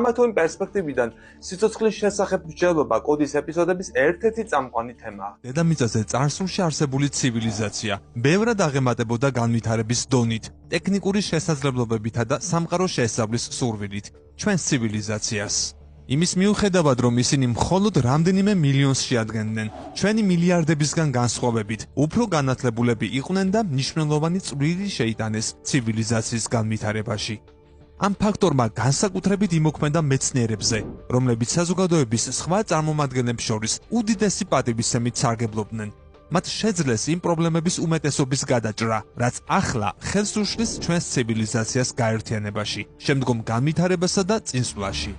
ამა თუ იმ პერსპექტივიდან სიცოცხლის შესახებ მსჯელობა კოდის ეპიზოდების ერთ-ერთი წამყვანი თემაა. დედამიწაზე წარსულში არსებული ცივილიზაცია ბევრად აღემატებოდა განვითარების დონით, ტექნიკური შესაძლებლობებითა და სამყარო შესწავლის სურვილით ჩვენს ცივილიზაციას. იმის მიუხედავად, რომ ისინი მხოლოდ რამდენიმე მილიონს შეადგენდნენ, ჩვენი მილიარდებისგან განსხვავებით, უფრო განათლებულები იყვნენ და მნიშვნელოვანი წვლილი შეიტანეს ცივილიზაციის განვითარებაში. ამ ფაქტორმა განსაკუთრებით იმოქმედა მეცნიერებზე, რომლებიც საზოგადოების სხვა წარმომადგენლებს შორის უდიდესი პატივისცემით სარგებლობდნენ. მათ შეძლეს იმ პრობლემების უმეტესობის გადაჭრა, რაც ახლა ხელს უშლის ჩვენს ცივილიზაციას გაერთიანებაში, შემდგომ განვითარებასა და წინსვლაში.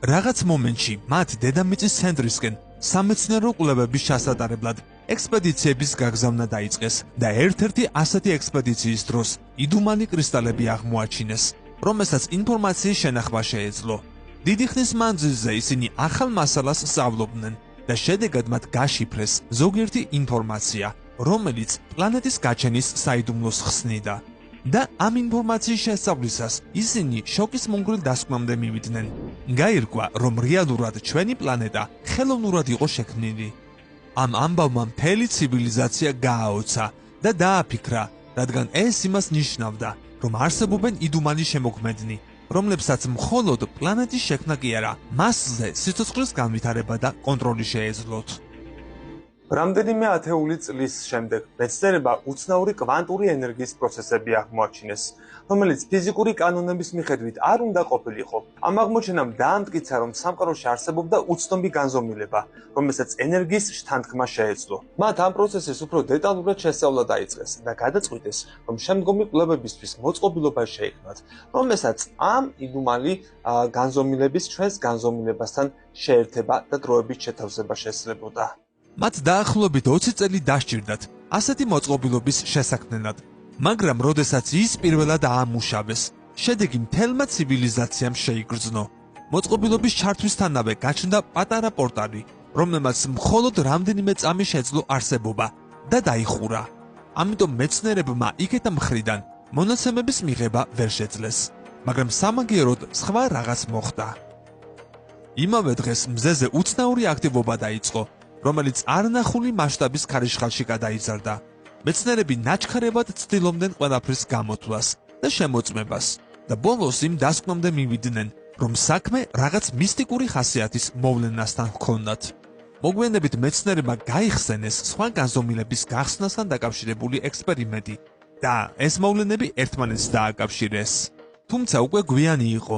რაღაც მომენტში მათ დედამიწის ცენტრისკენ სამეცნიერო კვლევების ჩასატარებლად ექსპედიციების გაგზავნა დაიწყეს და ერთ-ერთი ასეთი ექსპედიციის დროს იდუმალი კრისტალები აღმოაჩინეს, რომელსაც ინფორმაციის შენახვა შეეძლო. დიდი ხნის მანძილზე ისინი ახალ მასალას სწავლობდნენ და შედეგად მათ გაშიფრეს ზოგიერთი ინფორმაცია, რომელიც პლანეტის გაჩენის საიდუმლოს ხსნიდა. და ამ ინფორმაციის შესწავლისას ისინი შოკის მომგვრილ დასკვნამდე მივიდნენ. გაირკვა, რომ რეალურად ჩვენი პლანეტა ხელოვნურად იყო შექმნილი. ამ ამბავმა მთელი ცივილიზაცია გააოცა და დააფიქრა, რადგან ეს იმას ნიშნავდა, რომ არსებობენ იდუმალი შემოქმედნი, რომლებსაც მხოლოდ პლანეტის შექმნა კი არა, მასზე სიცოცხლის განვითარება და კონტროლი შეეძლოთ. რამდენიმე ათეული წლის შემდეგ მეცნიერებმა უცნაური კვანტური ენერგიის პროცესები აღმოაჩინეს, რომელიც ფიზიკური კანონების მიხედვით არ უნდა ყოფილიყო. ამ აღმოჩენამ დაამტკიცა, რომ სამყაროში არსებობდა უცნობი განზომილება, რომელსაც ენერგიის შთანთქმა შეეძლო. მათ ამ პროცესის უფრო დეტალურად შესწავლა დაიწყეს და გადაწყვიტეს, რომ შემდგომი კვლევებისთვის მოწყობილობა შეიქმნათ, რომელსაც ამ იდუმალი განზომილების ჩვენს განზომილებასთან შეერთება და დროებით შეთავსება შესაძლებოდა. მათ დაახლოებით 20 წელი დასჭირდათ ასეთი მოწყობილობის შესაქმნელად, მაგრამ როდესაც ის პირველად აამუშავეს, შედეგი მთელმა ცივილიზაციამ შეიგრძნო. მოწყობილობის ჩართვისთანავე გაჩნდა პატარა პორტალი, რომელმაც მხოლოდ რამდენიმე წამი შეძლო არსებობა და დაიხურა. ამიტომ მეცნიერებმა იქეთა მხრიდან მონაცემების მიღება ვერ შეძლეს, მაგრამ სამაგიეროდ სხვა რაღაც მოხდა. იმავე დღეს მზეზე უცნაური აქტივობა დაიწყო, რომელიც არნახული მასშტაბის ქარიშხალში გადაიზარდა. მეცნიერები ნაჩქარებად ცდილობდნენ ყველაფრის გამოთვლას და შემოწმებას და ბოლოს იმ დასკვნამდე მივიდნენ, რომ საქმე რაღაც მისტიკური ხასიათის მოვლენასთან ჰქონდათ. მოგვიანებით მეცნიერებმა გაიხსენეს სხვა განზომილების გახსნასთან დაკავშირებული ექსპერიმენტი და ეს მოვლენები ერთმანეთს დააკავშირეს. თუმცა უკვე გვიანი იყო